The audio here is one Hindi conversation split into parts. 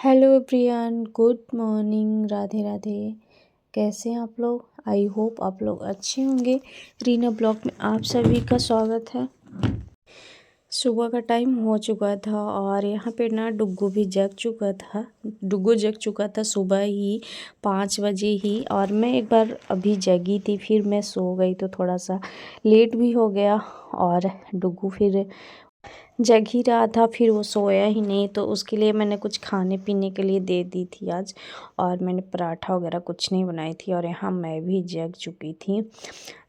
Hello everyone, good morning, Radhe Radhe. कैसे हैं आप लोग? आई होप आप लोग अच्छे होंगे। रीना ब्लॉग में आप सभी का स्वागत है। सुबह का टाइम हो चुका था और यहाँ पे ना डुग्गू भी जग चुका था। डुग्गू जग चुका था सुबह ही 5 बजे ही, और मैं एक बार अभी जगी थी, फिर मैं सो गई तो थोड़ा सा लेट भी हो गया। और डुग्गू फिर जग ही रहा था, फिर वो सोया ही नहीं, तो उसके लिए मैंने कुछ खाने पीने के लिए दे दी थी आज। और मैंने पराठा वगैरह कुछ नहीं बनाई थी, और यहाँ मैं भी जग चुकी थी,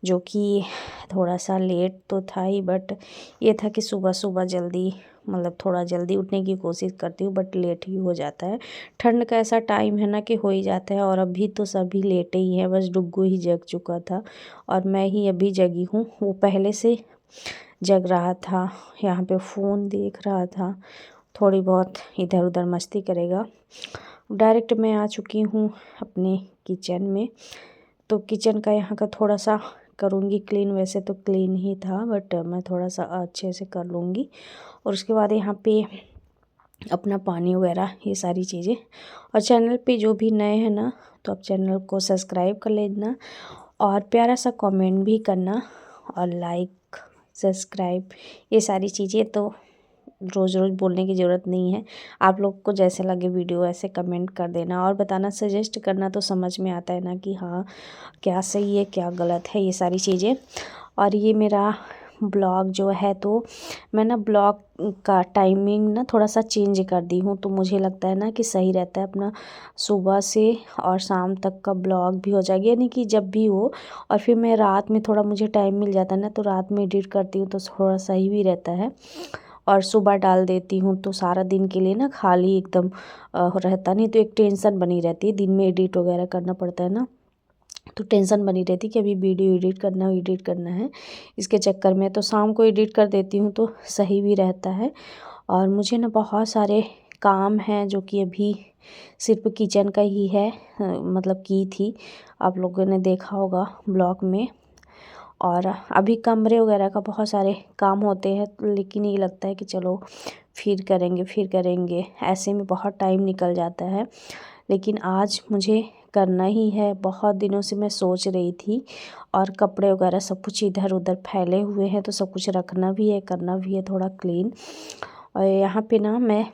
जो कि थोड़ा सा लेट तो था ही, बट ये था कि सुबह सुबह जल्दी, मतलब थोड़ा जल्दी उठने की कोशिश करती हूँ, बट लेट ही हो जाता है। ठंड का ऐसा टाइम है ना कि हो ही जाता है, और अभी तो सभी लेटे ही हैं, बस डुग्गू ही जग चुका था और मैं ही अभी जगी हूँ। वो पहले से जग रहा था, यहाँ पे फ़ोन देख रहा था, थोड़ी बहुत इधर उधर मस्ती करेगा। डायरेक्ट मैं आ चुकी हूँ अपने किचन में, तो किचन का यहाँ का थोड़ा सा करूँगी क्लीन। वैसे तो क्लीन ही था, बट मैं थोड़ा सा अच्छे से कर लूँगी। और उसके बाद यहाँ पे अपना पानी वगैरह ये सारी चीज़ें। और चैनल पे जो भी नए हैं ना, तो आप चैनल को सब्सक्राइब कर लेना और प्यारा सा कमेंट भी करना, और लाइक सब्सक्राइब ये सारी चीज़ें तो रोज़ रोज़ बोलने की ज़रूरत नहीं है। आप लोग को जैसे लगे वीडियो ऐसे कमेंट कर देना और बताना, सजेस्ट करना, तो समझ में आता है ना कि हाँ क्या सही है क्या गलत है, ये सारी चीज़ें। और ये मेरा ब्लॉग जो है, तो मैं ना ब्लॉग का टाइमिंग ना थोड़ा सा चेंज कर दी हूँ, तो मुझे लगता है ना कि सही रहता है अपना सुबह से और शाम तक का ब्लॉग भी हो जाएगा, यानी कि जब भी हो। और फिर मैं रात में थोड़ा मुझे टाइम मिल जाता है ना, तो रात में एडिट करती हूँ, तो थोड़ा सही भी रहता है। और सुबह डाल देती हूँ तो सारा दिन के लिए ना खाली एकदम रहता नहीं, तो एक टेंशन बनी रहती है। दिन में एडिट वगैरह करना पड़ता है ना, तो टेंशन बनी रहती कि अभी वीडियो एडिट करना है, इसके चक्कर में तो शाम को एडिट कर देती हूँ, तो सही भी रहता है। और मुझे ना बहुत सारे काम हैं जो कि अभी सिर्फ किचन का ही है, मतलब की थी, आप लोगों ने देखा होगा ब्लॉग में। और अभी कमरे वगैरह का बहुत सारे काम होते हैं, लेकिन ये लगता है कि चलो फिर करेंगे, ऐसे में बहुत टाइम निकल जाता है। लेकिन आज मुझे करना ही है, बहुत दिनों से मैं सोच रही थी। और कपड़े वगैरह सब कुछ इधर उधर फैले हुए हैं, तो सब कुछ रखना भी है, करना भी है थोड़ा क्लीन। और यहाँ पे ना मैं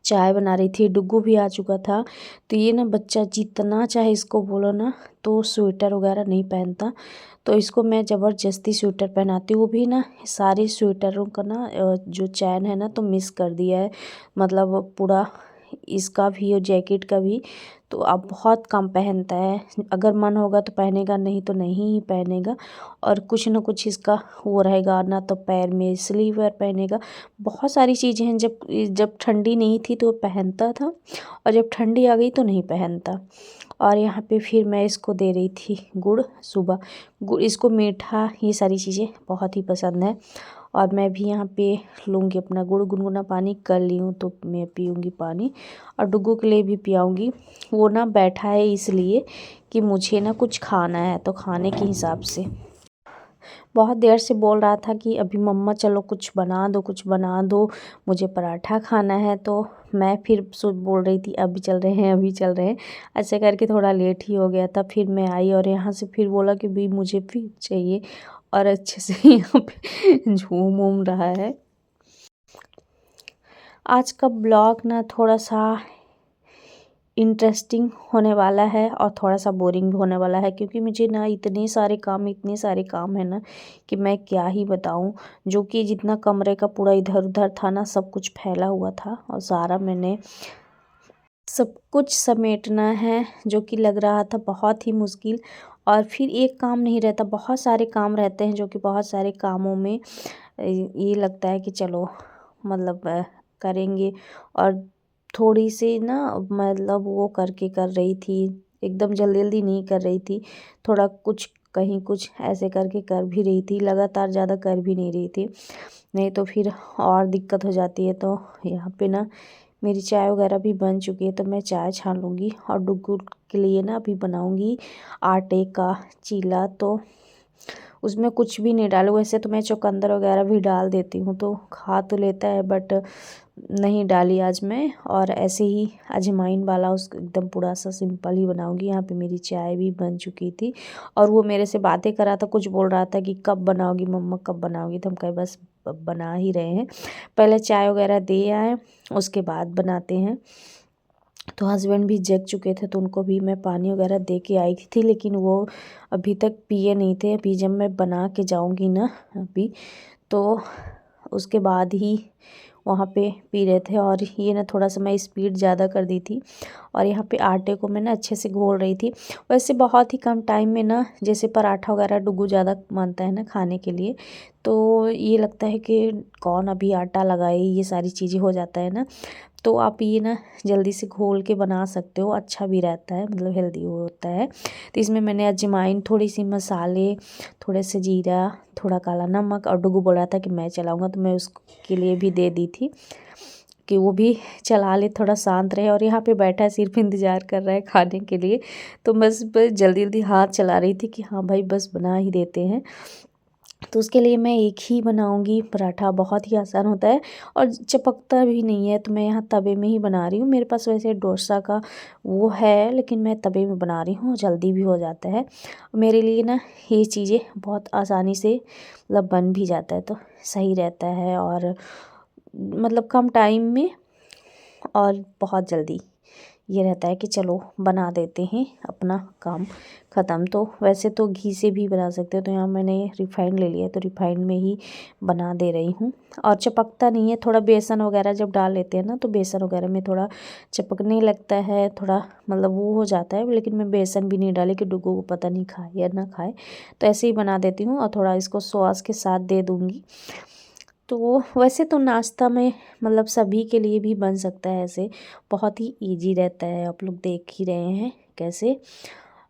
चाय बना रही थी, डुग्गू भी आ चुका था। तो ये ना बच्चा जितना चाहे इसको बोलो ना, तो स्वेटर वगैरह नहीं पहनता, तो इसको मैं ज़बरदस्ती स्वेटर पहनाती हूँ। वो भी ना सारे स्वेटरों का ना जो चैन है ना, तो मिस कर दिया है, मतलब पूरा इसका भी और जैकेट का भी। तो अब बहुत कम पहनता है, अगर मन होगा तो पहनेगा, नहीं तो नहीं ही पहनेगा। और कुछ ना कुछ इसका वो रहेगा ना, तो पैर में स्लीवर पहनेगा। बहुत सारी चीज़ें हैं, जब जब ठंडी नहीं थी तो वो पहनता था, और जब ठंडी आ गई तो नहीं पहनता। और यहाँ पे फिर मैं इसको दे रही थी गुड़ सुबह। गुड़, इसको मीठा ये सारी चीज़ें बहुत ही पसंद है। और मैं भी यहाँ पे लूँगी अपना गुड़, गुनगुना पानी कर ली हूँ, तो मैं पीऊँगी पानी, और डुग्गू के लिए भी पियाऊँगी। वो ना बैठा है इसलिए कि मुझे ना कुछ खाना है, तो खाने के हिसाब से बहुत देर से बोल रहा था कि अभी मम्मा चलो कुछ बना दो, कुछ बना दो, मुझे पराठा खाना है। तो मैं फिर बोल रही थी अभी चल रहे हैं, अभी चल रहे हैं, ऐसे करके थोड़ा लेट ही हो गया था। फिर मैं आई और यहाँ से फिर बोला कि भी मुझे भी चाहिए, और अच्छे से यहाँ पे झूम उम रहा है। आज का ब्लॉग ना थोड़ा सा इंटरेस्टिंग होने वाला है, और थोड़ा सा बोरिंग भी होने वाला है, क्योंकि मुझे ना इतने सारे काम है ना कि मैं क्या ही बताऊं। जो कि जितना कमरे का पूरा इधर उधर था ना, सब कुछ फैला हुआ था, और सारा मैंने सब कुछ समेटना है, जो कि लग रहा था बहुत ही मुश्किल। और फिर एक काम नहीं रहता, बहुत सारे काम रहते हैं, जो कि बहुत सारे कामों में ये लगता है कि चलो मतलब करेंगे। और थोड़ी सी ना मतलब वो करके कर रही थी, एकदम जल्दी जल्दी नहीं कर रही थी, थोड़ा कुछ कहीं कुछ ऐसे करके कर भी रही थी, लगातार ज़्यादा कर भी नहीं रही थी, नहीं तो फिर और दिक्कत हो जाती है। तो यहाँ पे ना मेरी चाय वगैरह भी बन चुकी है, तो मैं चाय छान लूँगी, और डुग्गू के लिए ना अभी बनाऊँगी आटे का चीला। तो उसमें कुछ भी नहीं डालूँ। वैसे तो मैं चुकंदर वगैरह भी डाल देती हूँ तो खा तो लेता है, बट नहीं डाली आज मैं। और ऐसे ही अजवाइन वाला उस एकदम पूरा सा सिंपल ही बनाऊंगी। यहाँ पे मेरी चाय भी बन चुकी थी और वो मेरे से बातें कर रहा था, कुछ बोल रहा था कि कब बनाओगी मम्मा, कब बनाओगी। तो हम कहे बस बना ही रहे हैं, पहले चाय वगैरह दे आए उसके बाद बनाते हैं। तो हस्बैंड भी जग चुके थे तो उनको भी मैं पानी वगैरह दे के आई थी, लेकिन वो अभी तक पिए नहीं थे। अभी जब मैं बना के जाऊंगी ना अभी, तो उसके बाद ही वहाँ पे पी रहे थे। और ये ना थोड़ा सा मैं स्पीड ज़्यादा कर दी थी और यहाँ पे आटे को मैं ना अच्छे से घोल रही थी। वैसे बहुत ही कम टाइम में ना, जैसे पराठा वगैरह डुगू ज़्यादा मानता है ना खाने के लिए, तो ये लगता है कि कौन अभी आटा लगाए, ये सारी चीज़ें हो जाता है ना। तो आप ये ना जल्दी से घोल के बना सकते हो, अच्छा भी रहता है, मतलब हेल्दी होता है। तो इसमें मैंने अजवाइन, थोड़ी सी मसाले, थोड़े से जीरा, थोड़ा काला नमक, और डुगू बोल रहा था कि मैं चलाऊँगा तो मैं उसके लिए भी दे दी थी कि वो भी चला ले, थोड़ा शांत रहे। और यहाँ पे बैठा है, सिर्फ इंतज़ार कर रहा है खाने के लिए। तो बस जल्दी जल्दी हाथ चला रही थी कि हाँ भाई बस बना ही देते हैं। तो उसके लिए मैं एक ही बनाऊंगी पराठा, बहुत ही आसान होता है और चिपकता भी नहीं है। तो मैं यहाँ तवे में ही बना रही हूँ। मेरे पास वैसे डोसा का वो है, लेकिन मैं तवे में बना रही हूँ, जल्दी भी हो जाता है मेरे लिए ना। ये चीज़ें बहुत आसानी से मतलब बन भी जाता है, तो सही रहता है और मतलब कम टाइम में और बहुत जल्दी ये रहता है कि चलो बना देते हैं, अपना काम ख़त्म। तो वैसे तो घी से भी बना सकते हो, तो यहाँ मैंने रिफाइंड ले लिया है तो रिफाइंड में ही बना दे रही हूँ। और चिपकता नहीं है, थोड़ा बेसन वगैरह जब डाल लेते हैं ना तो बेसन वगैरह में थोड़ा चिपकने लगता है, थोड़ा मतलब वो हो जाता है। लेकिन मैं बेसन भी नहीं डाली कि डुगू को पता नहीं खाए या ना खाए, तो ऐसे ही बना देती हूँ। और थोड़ा इसको सॉस के साथ दे दूँगी। तो वैसे तो नाश्ता में मतलब सभी के लिए भी बन सकता है ऐसे, बहुत ही इजी रहता है, आप लोग देख ही रहे हैं कैसे।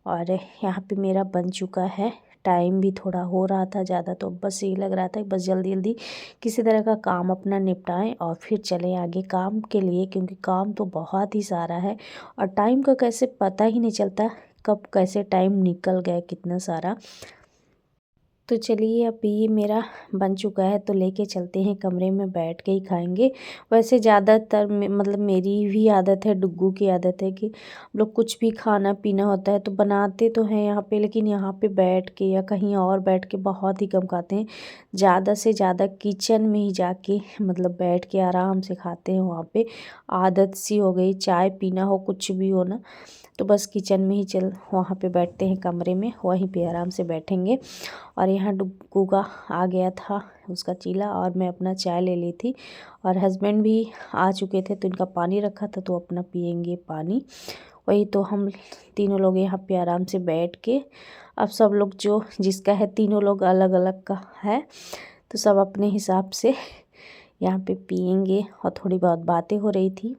और यहाँ पे मेरा बन चुका है। टाइम भी थोड़ा हो रहा था ज़्यादा, तो बस ये लग रहा था कि बस जल्दी जल्दी किसी तरह का काम अपना निपटाएं और फिर चलें आगे काम के लिए, क्योंकि काम तो बहुत ही सारा है और टाइम का कैसे पता ही नहीं चलता कब कैसे टाइम निकल गया कितना सारा। तो चलिए अब ये मेरा बन चुका है, तो लेके चलते हैं कमरे में, बैठ के ही खाएंगे। वैसे ज़्यादातर मतलब मेरी भी आदत है, डुग्गू की आदत है कि हम लोग कुछ भी खाना पीना होता है तो बनाते तो हैं यहाँ पे, लेकिन यहाँ पे बैठ के या कहीं और बैठ के बहुत ही कम खाते हैं। ज़्यादा से ज़्यादा किचन में ही जाके मतलब बैठ के आराम से खाते हैं। वहाँ पे आदत सी हो गई, चाय पीना हो कुछ भी हो ना, तो बस किचन में ही चल वहाँ पे बैठते हैं कमरे में, वहीं पे आराम से बैठेंगे। और यहाँ डुग्गू का आ गया था उसका चीला और मैं अपना चाय ले ली थी। और हस्बैंड भी आ चुके थे तो इनका पानी रखा था, तो अपना पियेंगे पानी। वही तो हम तीनों लोग यहाँ पे आराम से बैठ के, अब सब लोग जो जिसका है, तीनों लोग अलग अलग का है, तो सब अपने हिसाब से यहाँ पे पियेंगे। और थोड़ी बहुत बातें हो रही थी।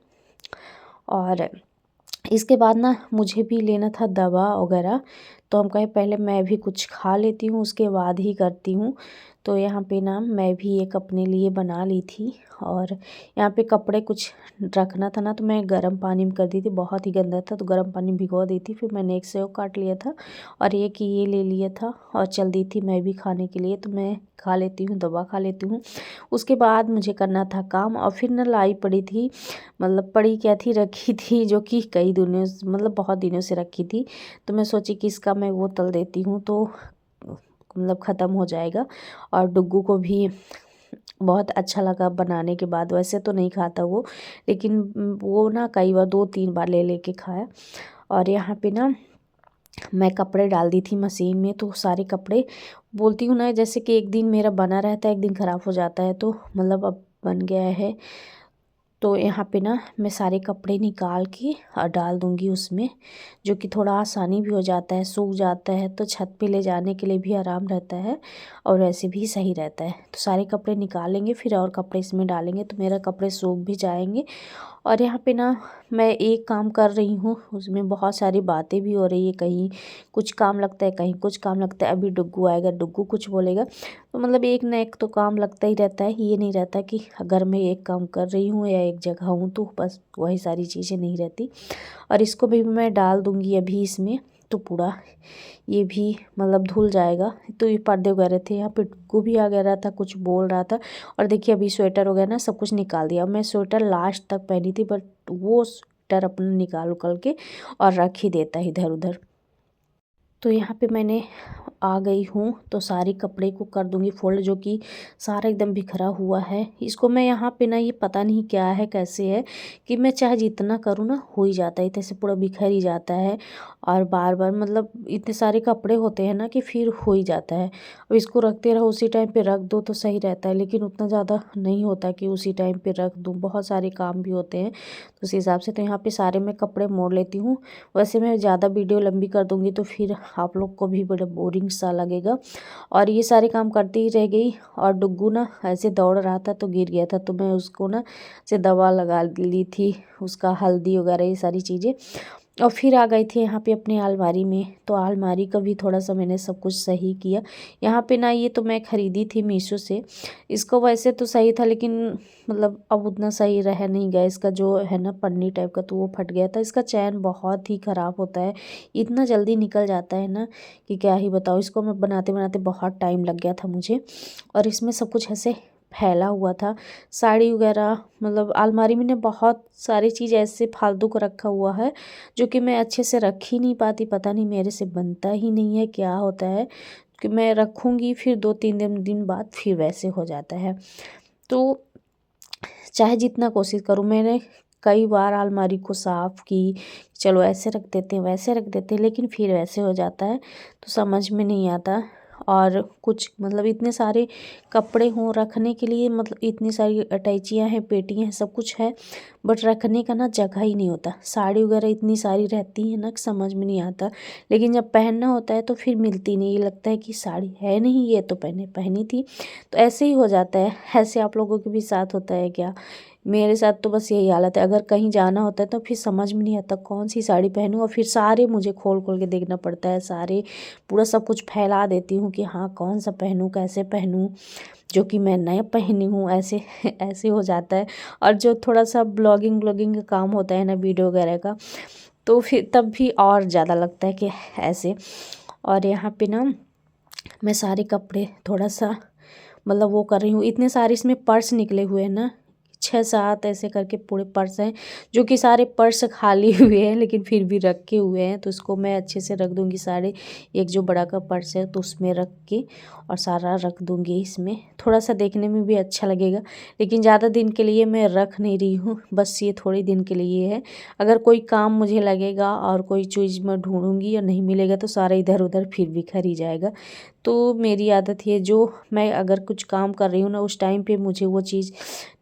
और इसके बाद ना मुझे भी लेना था दवा वगैरह, तो हम कहे पहले मैं भी कुछ खा लेती हूँ उसके बाद ही करती हूँ। तो यहाँ पे ना मैं भी एक अपने लिए बना ली थी। और यहाँ पे कपड़े कुछ रखना था ना, तो मैं गर्म पानी में कर दी थी, बहुत ही गंदा था तो गर्म पानी भिगो दी थी। फिर मैंने एक सेव काट लिया था और एक ये ले लिया था और चल दी थी मैं भी खाने के लिए। तो मैं खा लेती हूँ, दवा खा लेती हूँ। उसके बाद मुझे करना था काम, और फिर ना लाई पड़ी थी, मतलब पड़ी क्या थी, रखी थी, जो कि कई दिनों मतलब बहुत दिनों से रखी थी। तो मैं सोची कि इसका मैं वो तल देती हूँ तो मतलब ख़त्म हो जाएगा। और डुग्गू को भी बहुत अच्छा लगा बनाने के बाद। वैसे तो नहीं खाता वो, लेकिन वो ना कई बार 2-3 बार ले लेके खाया। और यहाँ पे ना मैं कपड़े डाल दी थी मशीन में, तो सारे कपड़े बोलती हूँ ना, जैसे कि एक दिन मेरा बना रहता है एक दिन ख़राब हो जाता है, तो मतलब अब बन गया है। तो यहाँ पे ना मैं सारे कपड़े निकाल के और डाल दूँगी उसमें, जो कि थोड़ा आसानी भी हो जाता है, सूख जाता है तो छत पे ले जाने के लिए भी आराम रहता है और वैसे भी सही रहता है। तो सारे कपड़े निकालेंगे फिर और कपड़े इसमें डालेंगे, तो मेरा कपड़े सूख भी जाएंगे। और यहाँ पे ना मैं एक काम कर रही हूँ, उसमें बहुत सारी बातें भी हो रही है, कहीं कुछ काम लगता है कहीं कुछ काम लगता है। अभी डुग्गू आएगा, डुग्गू कुछ बोलेगा, तो मतलब एक ना एक तो काम लगता ही रहता है। ये नहीं रहता कि अगर मैं एक काम कर रही हूँ या एक जगह हूँ तो बस वही सारी चीज़ें नहीं रहती। और इसको भी मैं डाल दूँगी अभी इसमें, तो पूरा ये भी मतलब धुल जाएगा। तो ये पर्दे वगैरह थे, यहाँ पे टुक्कू भी आ गया था, कुछ बोल रहा था। और देखिए अभी स्वेटर वगैरह ना सब कुछ निकाल दिया। मैं स्वेटर लास्ट तक पहनी थी, बट वो स्वेटर अपना निकाल उकल के और रख ही देता इधर उधर। तो यहाँ पे मैंने आ गई हूँ, तो सारे कपड़े को कर दूँगी फोल्ड, जो कि सारा एकदम बिखरा हुआ है। इसको मैं यहाँ पे ना, ये पता नहीं क्या है कैसे है कि मैं चाहे जितना करूँ ना हो ही जाता है, इतने से पूरा बिखर ही जाता है। और बार बार मतलब इतने सारे कपड़े होते हैं ना कि फिर हो ही जाता है। अब इसको रखते रहो, उसी टाइम पे रख दो तो सही रहता है, लेकिन उतना ज़्यादा नहीं होता कि उसी टाइम पे रख दूँ, बहुत सारे काम भी होते हैं तो उस हिसाब से। तो यहाँ पे सारे मैं कपड़े मोड़ लेती हूँ। वैसे मैं ज़्यादा वीडियो लंबी कर दूँगी तो फिर आप लोग को भी बड़ा बोरिंग सा लगेगा। और ये सारे काम करती ही रह गई। और डुग्गू ना ऐसे दौड़ रहा था तो गिर गया था, तो मैं उसको ना से दवा लगा ली थी, उसका हल्दी वगैरह ये सारी चीज़ें। और फिर आ गई थी यहाँ पे अपनी अलमारी में, तो अलमारी का भी थोड़ा सा मैंने सब कुछ सही किया। यहाँ पे ना ये तो मैं ख़रीदी थी मीशो से। इसको वैसे तो सही था, लेकिन मतलब अब उतना सही रह नहीं गया। इसका जो है ना पन्नी टाइप का, तो वो फट गया था। इसका चैन बहुत ही ख़राब होता है, इतना जल्दी निकल जाता है ना कि क्या ही बताऊँ। इसको मैं बनाते बनाते बहुत टाइम लग गया था मुझे। और इसमें सब कुछ ऐसे फैला हुआ था, साड़ी वगैरह, मतलब अलमारी में ने बहुत सारी चीज़ ऐसे फालतू को रखा हुआ है जो कि मैं अच्छे से रख ही नहीं पाती। पता नहीं मेरे से बनता ही नहीं है, क्या होता है कि मैं रखूँगी फिर 2-3 दिन बाद फिर वैसे हो जाता है। तो चाहे जितना कोशिश करूँ, मैंने कई बार अलमारी को साफ़ की, चलो ऐसे रख देते हैं वैसे रख देते हैं, लेकिन फिर वैसे हो जाता है तो समझ में नहीं आता। और कुछ मतलब इतने सारे कपड़े हों रखने के लिए, मतलब इतनी सारी अटैचियाँ हैं, पेटियाँ हैं, सब कुछ है, बट रखने का ना जगह ही नहीं होता। साड़ी वगैरह इतनी सारी रहती है ना कि समझ में नहीं आता, लेकिन जब पहनना होता है तो फिर मिलती नहीं। ये लगता है कि साड़ी है नहीं, ये तो पहनी थी। तो ऐसे ही हो जाता है। ऐसे आप लोगों के भी साथ होता है क्या? मेरे साथ तो बस यही हालत है। अगर कहीं जाना होता है तो फिर समझ में नहीं आता कौन सी साड़ी पहनूं, और फिर सारे मुझे खोल खोल के देखना पड़ता है। सारे पूरा सब कुछ फैला देती हूँ कि हाँ कौन सा पहनूं, कैसे पहनूं, जो कि मैं नया पहनी हूँ, ऐसे ऐसे हो जाता है। और जो थोड़ा सा ब्लॉगिंग का काम होता है ना, वीडियो वगैरह का, तो फिर तब भी और ज़्यादा लगता है कि ऐसे। और यहाँ पे ना मैं सारे कपड़े थोड़ा सा मतलब वो कर रही हूँ। इतने सारे इसमें पर्स निकले हुए हैं ना, 6-7 ऐसे करके पूरे पर्स हैं, जो कि सारे पर्स खाली हुए हैं लेकिन फिर भी रखे हुए हैं। तो इसको मैं अच्छे से रख दूँगी सारे। एक जो बड़ा का पर्स है तो उसमें रख के और सारा रख दूँगी इसमें, थोड़ा सा देखने में भी अच्छा लगेगा। लेकिन ज़्यादा दिन के लिए मैं रख नहीं रही हूँ, बस ये थोड़े दिन के लिए है। अगर कोई काम मुझे लगेगा और कोई चीज़ मैं ढूँढूँगी और नहीं मिलेगा तो सारा इधर उधर फिर बिखर ही जाएगा। तो मेरी आदत है, जो मैं अगर कुछ काम कर रही हूँ ना उस टाइम पे मुझे वो चीज़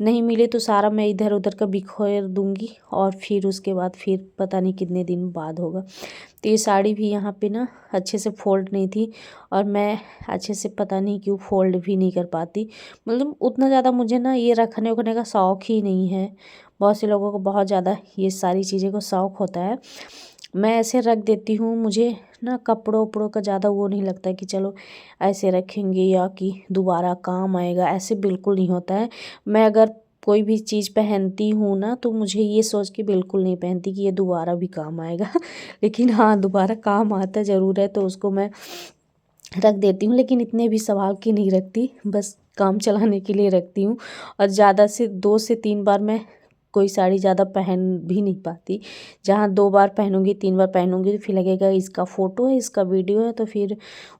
नहीं मिले तो सारा मैं इधर उधर का बिखेर दूँगी, और फिर उसके बाद फिर पता नहीं कितने दिन बाद होगा। तो ये साड़ी भी यहाँ पे ना अच्छे से फोल्ड नहीं थी, और मैं अच्छे से पता नहीं क्यों फोल्ड भी नहीं कर पाती। मतलब उतना ज़्यादा मुझे ना ये रखने उखने का शौक़ ही नहीं है। बहुत से लोगों को बहुत ज़्यादा ये सारी चीज़ें को शौक़ होता है। मैं ऐसे रख देती हूँ। मुझे ना कपड़ों उपड़ों का ज़्यादा वो नहीं लगता कि चलो ऐसे रखेंगे या कि दोबारा काम आएगा, ऐसे बिल्कुल नहीं होता है। मैं अगर कोई भी चीज़ पहनती हूँ ना तो मुझे ये सोच के बिल्कुल नहीं पहनती कि ये दोबारा भी काम आएगा लेकिन हाँ दोबारा काम आता ज़रूर है, तो उसको मैं रख देती हूँ। लेकिन इतने भी संभाल के नहीं रखती, बस काम चलाने के लिए रखती हूँ। और ज़्यादा से 2 से 3 बार मैं कोई साड़ी ज़्यादा पहन भी नहीं पाती। जहाँ 2 बार पहनूंगी 3 बार पहनूंगी तो फिर लगेगा इसका फ़ोटो है, इसका वीडियो है, तो फिर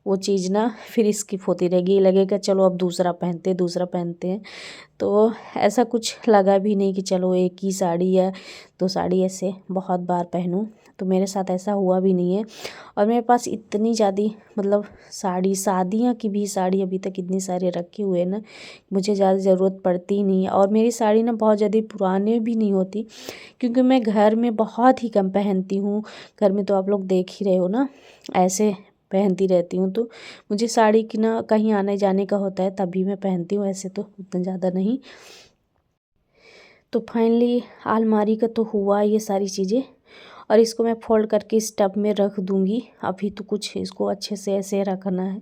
वो चीज़ ना फिर स्किप होती रहेगी। लगेगा चलो अब दूसरा पहनते हैं। तो ऐसा कुछ लगा भी नहीं कि चलो एक ही साड़ी या 2 साड़ी ऐसे बहुत बार पहनूं, तो मेरे साथ ऐसा हुआ भी नहीं है। और मेरे पास इतनी ज़्यादा मतलब साड़ी, शादियाँ की भी साड़ी अभी तक इतनी सारे रखे हुए हैं ना, मुझे ज़्यादा ज़रूरत पड़ती ही नहीं है। और मेरी साड़ी ना बहुत ज़्यादा पुराने भी नहीं होती, क्योंकि मैं घर में बहुत ही कम पहनती हूँ। घर में तो आप लोग देख ही रहे हो ना, ऐसे पहनती रहती हूँ। तो मुझे साड़ी की ना कहीं आने जाने का होता है तभी मैं पहनती हूँ, ऐसे तो उतना ज़्यादा नहीं। तो फाइनली अलमारी का तो हुआ ये सारी चीज़ें, और इसको मैं फोल्ड करके इस टब में रख दूँगी। अभी तो कुछ इसको अच्छे से ऐसे रखना है,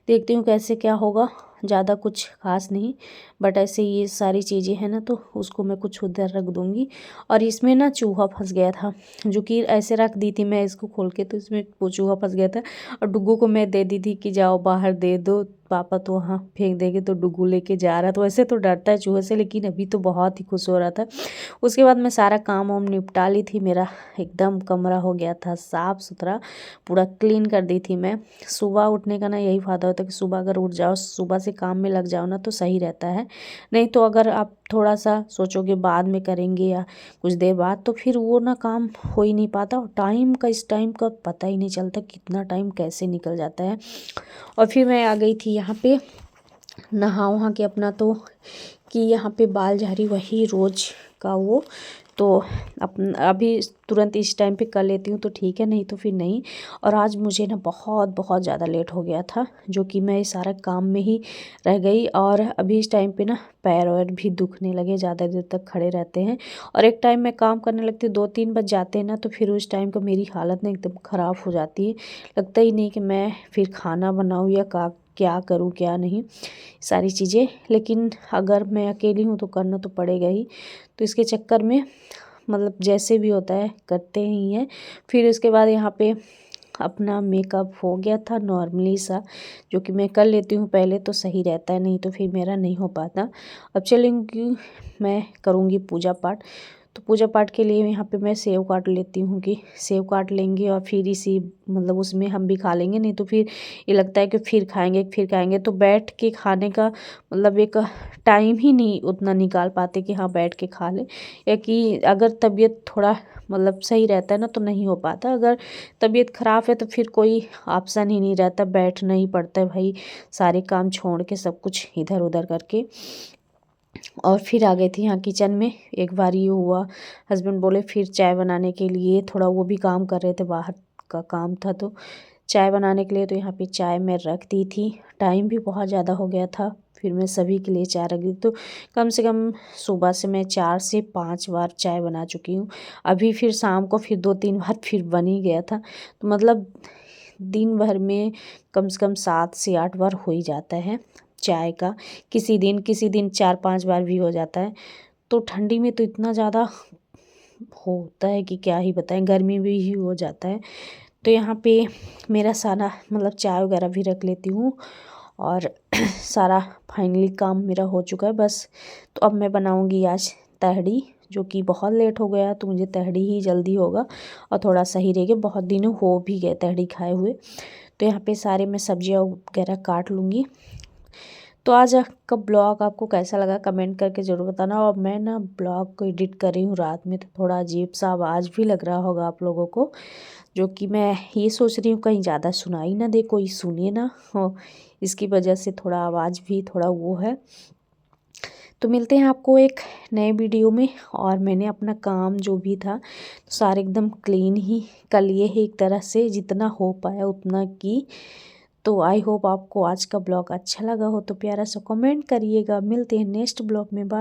देखती हूँ कैसे क्या होगा। ज़्यादा कुछ खास नहीं, बट ऐसे ये सारी चीज़ें हैं ना, तो उसको मैं कुछ उधर रख दूँगी। और इसमें ना चूहा फंस गया था, जो कि ऐसे रख दी थी मैं इसको खोल के, तो इसमें वो चूहा फंस गया था। और डुग्गू को मैं दे दी थी कि जाओ बाहर दे दो, पापा तो वहाँ फेंक देंगे। तो डुग्गू लेके जा रहा, तो वैसे तो डरता है चूहे से, लेकिन अभी तो बहुत ही खुश हो रहा था। उसके बाद मैं सारा काम वाम निपटा ली थी, मेरा एकदम कमरा हो गया था साफ़ सुथरा, पूरा क्लीन कर दी थी मैं। सुबह उठने का ना यही फ़ायदा होता है कि सुबह अगर उठ जाओ, सुबह से काम में लग जाओ ना, तो सही रहता है। नहीं तो अगर आप थोड़ा सा सोचोगे बाद में करेंगे या कुछ देर बाद, तो फिर वो ना काम हो ही नहीं पाता। और टाइम का, इस टाइम का पता ही नहीं चलता कितना टाइम कैसे निकल जाता है। और फिर मैं आ गई थी यहाँ पे नहा वहा के अपना, तो कि यहाँ पे बाल झाड़ी वही रोज़ का वो, तो अभी तुरंत इस टाइम पे कर लेती हूँ तो ठीक है, नहीं तो फिर नहीं। और आज मुझे ना बहुत बहुत ज़्यादा लेट हो गया था, जो कि मैं सारा काम में ही रह गई। और अभी इस टाइम पे ना पैर वैर भी दुखने लगे, ज़्यादा देर तक खड़े रहते हैं। और एक टाइम मैं काम करने लगती हूँ, 2-3 बज जाते हैं ना, तो फिर उस टाइम का मेरी हालत ना एकदम ख़राब हो जाती है। लगता ही नहीं कि मैं फिर खाना बनाऊँ या क्या करूँ क्या नहीं, सारी चीज़ें। लेकिन अगर मैं अकेली हूँ तो करना तो पड़ेगा ही, तो इसके चक्कर में मतलब जैसे भी होता है करते ही हैं। फिर उसके बाद यहाँ पे अपना मेकअप हो गया था नॉर्मली सा, जो कि मैं कर लेती हूँ पहले तो सही रहता है, नहीं तो फिर मेरा नहीं हो पाता। अब चलेंगी मैं करूँगी पूजा पाठ। तो पूजा पाठ के लिए यहाँ पे मैं सेव काट लेती हूँ, कि सेव काट लेंगे और फिर इसी मतलब उसमें हम भी खा लेंगे। नहीं तो फिर ये लगता है कि फिर खाएंगे, तो बैठ के खाने का मतलब एक टाइम ही नहीं उतना निकाल पाते कि हाँ बैठ के खा ले। या कि अगर तबीयत थोड़ा मतलब सही रहता है ना, तो नहीं हो पाता। अगर तबीयत ख़राब है तो फिर कोई ऑप्शन ही नहीं रहता, बैठना ही पड़ता है भाई, सारे काम छोड़ के सब कुछ इधर उधर करके। और फिर आ गई थी यहाँ किचन में। एक बार ये हुआ, हस्बैंड बोले फिर चाय बनाने के लिए, थोड़ा वो भी काम कर रहे थे, बाहर का काम था, तो चाय बनाने के लिए तो यहाँ पे चाय मैं रख दी थी। टाइम भी बहुत ज़्यादा हो गया था, फिर मैं सभी के लिए चाय रख दी। तो कम से कम सुबह से मैं 4 से 5 बार चाय बना चुकी हूँ। अभी फिर शाम को फिर 2-3 बार फिर बन ही गया था, तो मतलब दिन भर में कम से कम 7 से 8 बार हो ही जाता है चाय का। किसी दिन 4-5 बार भी हो जाता है। तो ठंडी में तो इतना ज़्यादा होता है कि क्या ही बताएं, गर्मी में ही हो जाता है। तो यहाँ पे मेरा सारा मतलब चाय वगैरह भी रख लेती हूँ, और सारा फाइनली काम मेरा हो चुका है बस। तो अब मैं बनाऊँगी आज तहड़ी, जो कि बहुत लेट हो गया, तो मुझे तहड़ी ही जल्दी होगा और थोड़ा सही रहेगा। बहुत दिन हो भी गए तहड़ी खाए हुए। तो यहाँ पे सारे मैं सब्जियाँ वगैरह काट लूँगी। तो आज का ब्लॉग आपको कैसा लगा कमेंट करके ज़रूर बताना। और मैं ना ब्लॉग को एडिट कर रही हूँ रात में, तो थोड़ा अजीब सा आवाज़ भी लग रहा होगा आप लोगों को, जो कि मैं ये सोच रही हूँ कहीं ज़्यादा सुनाई ना दे, कोई सुने ना हो, इसकी वजह से थोड़ा आवाज़ भी थोड़ा वो है। तो मिलते हैं आपको एक नए वीडियो में। और मैंने अपना काम जो भी था तो सारे एकदम क्लीन ही कर लिए है, एक तरह से जितना हो पाया उतना की। तो आई होप आपको आज का ब्लॉग अच्छा लगा हो, तो प्यारा सा कमेंट करिएगा। मिलते हैं नेक्स्ट ब्लॉग में। बाय।